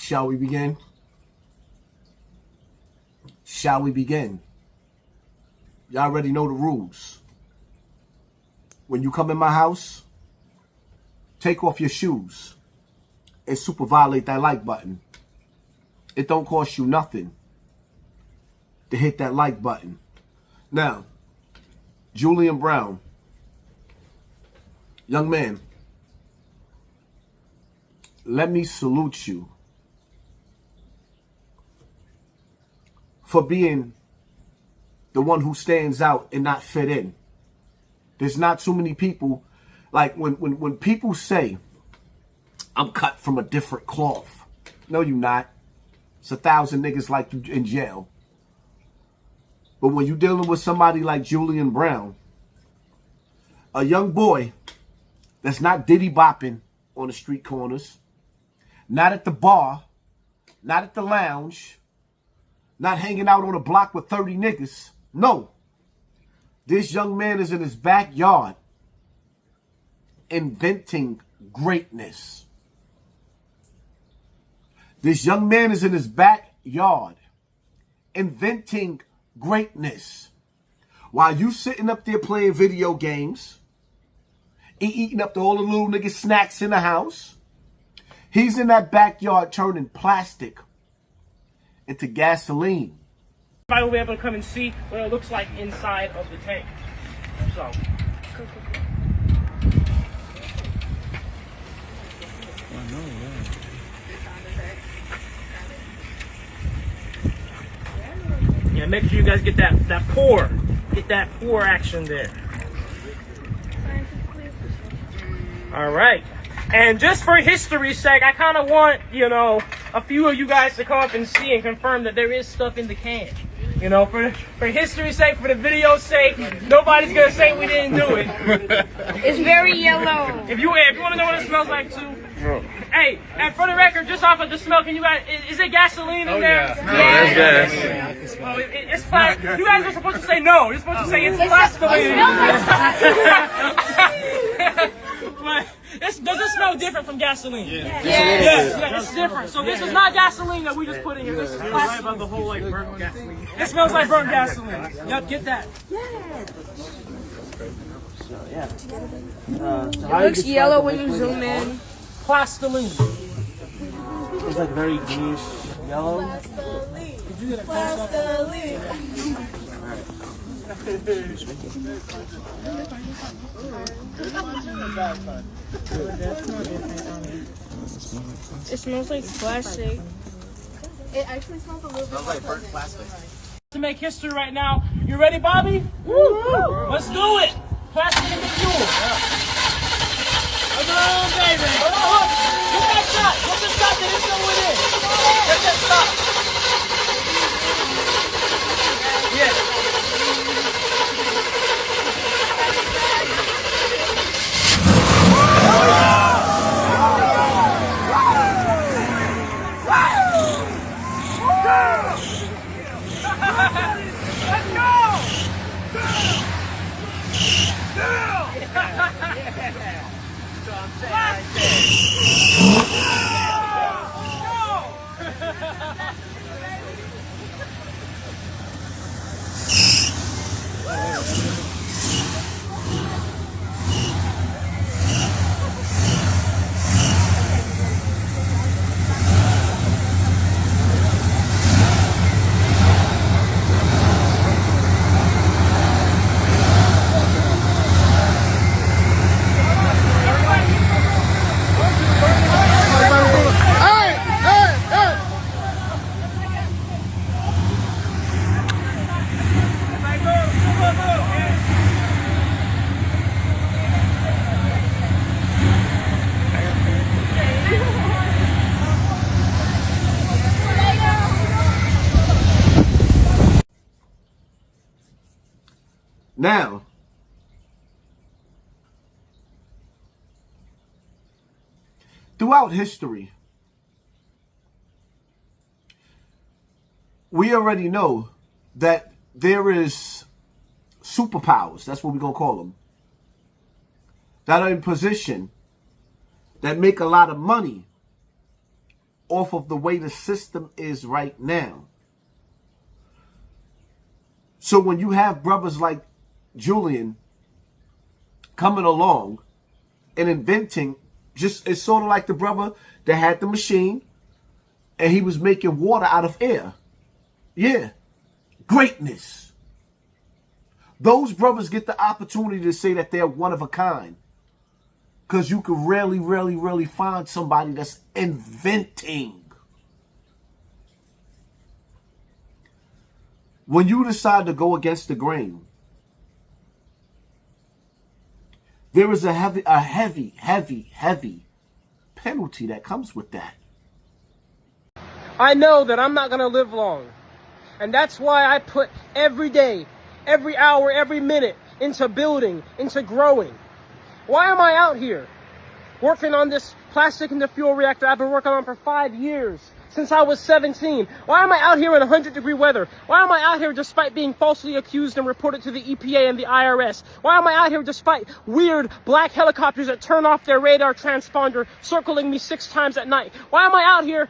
Shall we begin? Shall we begin? Y'all already know the rules. When you come in my house, take off your shoes and super violate that like button. It don't cost you nothing to hit that like button. Now, Julian Brown, young man, let me salute you for being the one who stands out and not fit in. There's not too many people, like when people say, I'm cut from a different cloth. No, you're not. It's 1,000 niggas like you in jail. But when you're dealing with somebody like Julian Brown, a young boy that's not diddy bopping on the street corners, not at the bar, not at the lounge, not hanging out on a block with 30 niggas. No. This young man is in his backyard inventing greatness. This young man is in his backyard inventing greatness. While you sitting up there playing video games and eating up all the little nigga snacks in the house, he's in that backyard turning plastic into gasoline. I will be able to come and see what it looks like inside of the tank. So. Yeah, make sure you guys get that pour. Get that pour action there. All right. And just for history's sake, I kind of want, a few of you guys to come up and see and confirm that there is stuff in the can. For history's sake, for the video's sake, nobody's going to say we didn't do it. It's very yellow. If you want to know what it smells like, too. Hey, and for the record, just off of the smell, can you guys, is it gasoline in there? Yeah. Yes. Well, it's fine. You guys are supposed to say no. You're supposed to say it's gasoline. Does it smell different from gasoline? Yeah, it's different. So this is not gasoline that we just put in here. This is right about the whole burnt gasoline. It smells like burnt gasoline. Yep, get that. It looks yellow when you zoom in. Plastiline. It's like very greenish yellow. It smells like plastic. It actually smells a little bit like burnt plastic. To make history right now. You ready, Bobby? Woo! Let's do it. Plastic in the fuel. Come on, baby. Get that shot. Get the shot that it's going in. Get that shot. Yeah. Let's Now, throughout history, we already know that there is superpowers, that's what we're going to call them, that are in position, that make a lot of money off of the way the system is right now. So when you have brothers like Julian coming along and inventing, it's sort of like the brother that had the machine and he was making water out of air. Yeah. Greatness. Those brothers get the opportunity to say that they're one of a kind. Because you can rarely find somebody that's inventing. When you decide to go against the grain, there is a heavy penalty that comes with that. I know that I'm not going to live long. And that's why I put every day, every hour, every minute into building, into growing. Why am I out here working on this plastic in the fuel reactor I've been working on for 5 years, since I was 17? Why am I out here in 100-degree weather? Why am I out here despite being falsely accused and reported to the EPA and the IRS? Why am I out here despite weird black helicopters that turn off their radar transponder circling me 6 times at night? Why am I out here?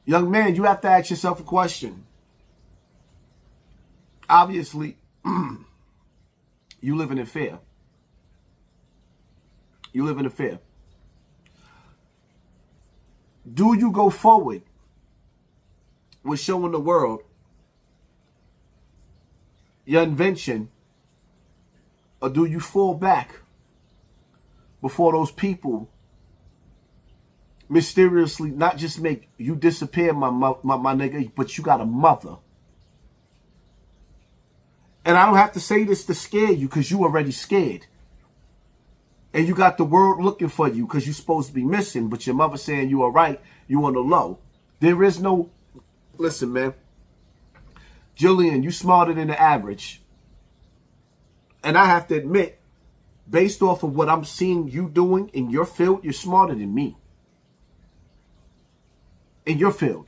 Young man, you have to ask yourself a question. Obviously, you living in fear. You live in fear. Do you go forward with showing the world your invention, or do you fall back before those people mysteriously not just make you disappear, my nigga, but you got a mother? And I don't have to say this to scare you, because you already scared. And you got the world looking for you because you're supposed to be missing, but your mother saying you all right, you on the low. There is no... Listen, man. Julian, you smarter than the average. And I have to admit, based off of what I'm seeing you doing in your field, you're smarter than me. In your field.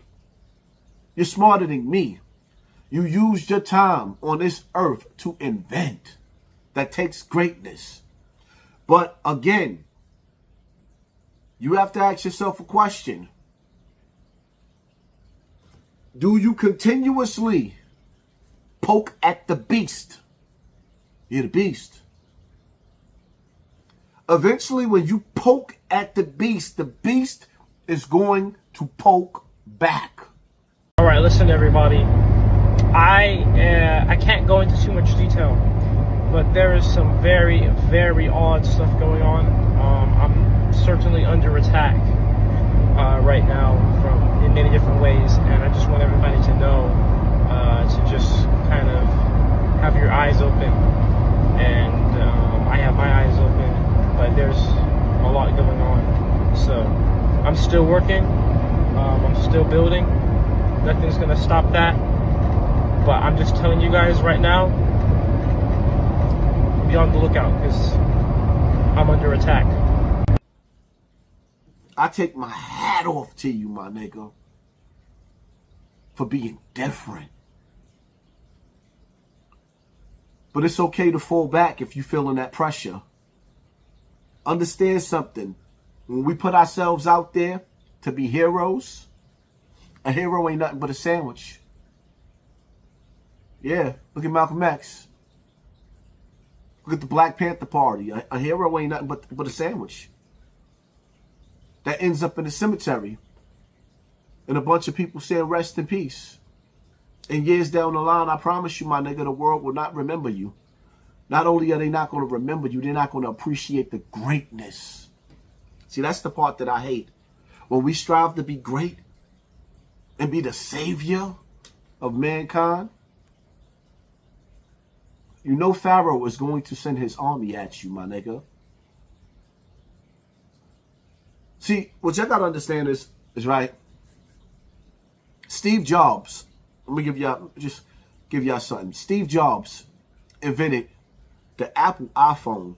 You're smarter than me. You used your time on this earth to invent. That takes greatness. But again, you have to ask yourself a question. Do you continuously poke at the beast? You're the beast. Eventually, when you poke at the beast is going to poke back. All right, listen, everybody. I can't go into too much detail, but there is some very odd stuff going on. I'm certainly under attack right now in many different ways, and I just want everybody to know to just kind of have your eyes open. And I have my eyes open, but there's a lot going on. So I'm still working. I'm still building. Nothing's gonna stop that. But I'm just telling you guys right now, be on the lookout, because I'm under attack. I take my hat off to you, my nigga, for being different. But it's okay to fall back if you're feeling that pressure. Understand something. When we put ourselves out there to be heroes, a hero ain't nothing but a sandwich. Yeah, look at Malcolm X. Look at the Black Panther Party. A hero ain't nothing but a sandwich that ends up in a cemetery and a bunch of people saying rest in peace. And years down the line, I promise you, my nigga, the world will not remember you. Not only are they not going to remember you, they're not going to appreciate the greatness. See, that's the part that I hate. When we strive to be great and be the savior of mankind, you know Pharaoh is going to send his army at you, my nigga. See, what y'all got to understand is right. Steve Jobs, let me give y'all something. Steve Jobs invented the Apple iPhone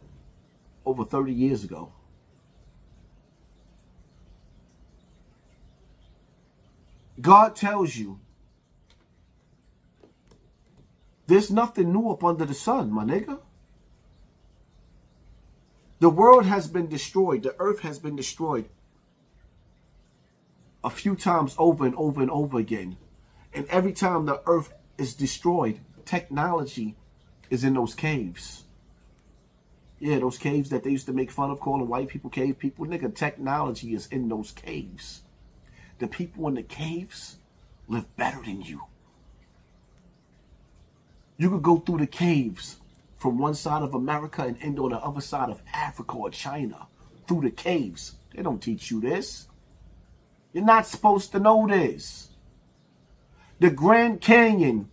over 30 years ago. God tells you there's nothing new up under the sun, my nigga. The world has been destroyed. The earth has been destroyed a few times over and over and over again. And every time the earth is destroyed, technology is in those caves. Yeah, those caves that they used to make fun of, calling white people cave people. Nigga, technology is in those caves. The people in the caves live better than you. You could go through the caves from one side of America and end on the other side of Africa or China. Through the caves. They don't teach you this. You're not supposed to know this. The Grand Canyon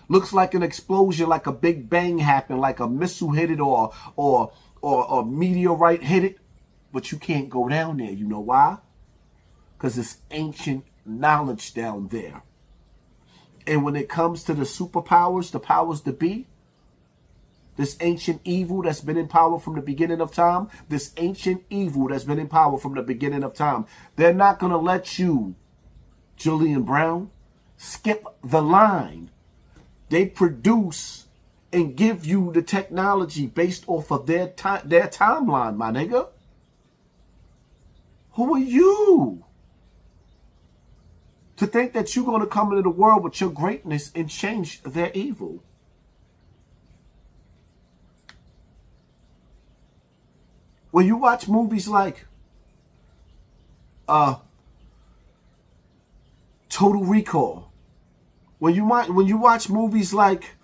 looks like an explosion, like a big bang happened, like a missile hit it or a meteorite hit it. But you can't go down there. You know why? Because it's ancient knowledge down there. And when it comes to the superpowers, the powers to be, this ancient evil that's been in power from the beginning of time, this ancient evil that's been in power from the beginning of time, they're not going to let you, Julian Brown, skip the line. They produce and give you the technology based off of their timeline, my nigga. Who are you to think that you're going to come into the world with your greatness and change their evil? When you watch movies like Total Recall, when you watch movies like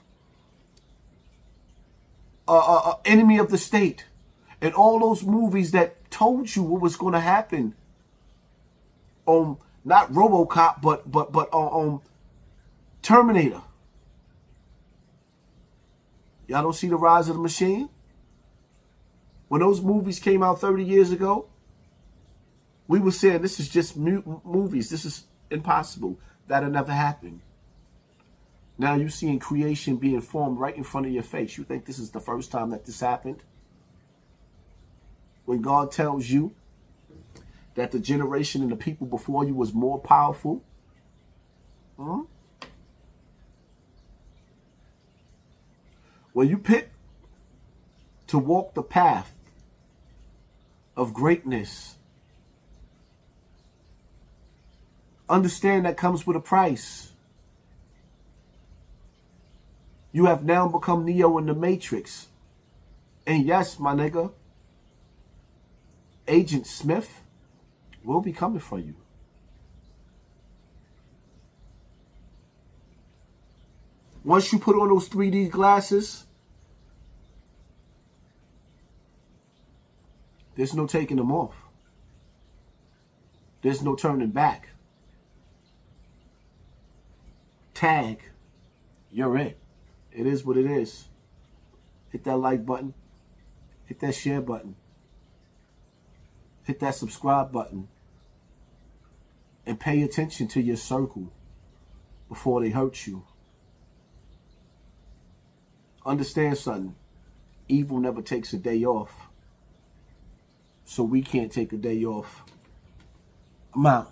Enemy of the State, and all those movies that told you what was going to happen on not RoboCop but on Terminator, y'all don't see the rise of the machine? When those movies came out 30 years ago, we were saying this is just movies. This is impossible. That'll never happen. Now you're seeing creation being formed right in front of your face. You think this is the first time that this happened? When God tells you that the generation and the people before you was more powerful, when you pick to walk the path of greatness, understand that comes with a price. You have now become Neo in the Matrix. And yes, my nigga, Agent Smith will be coming for you. Once you put on those 3D glasses, there's no taking them off. There's no turning back. Tag, you're it. It is what it is. Hit that like button. Hit that share button. Hit that subscribe button. And pay attention to your circle before they hurt you. Understand something. Evil never takes a day off. So we can't take a day off. I'm out.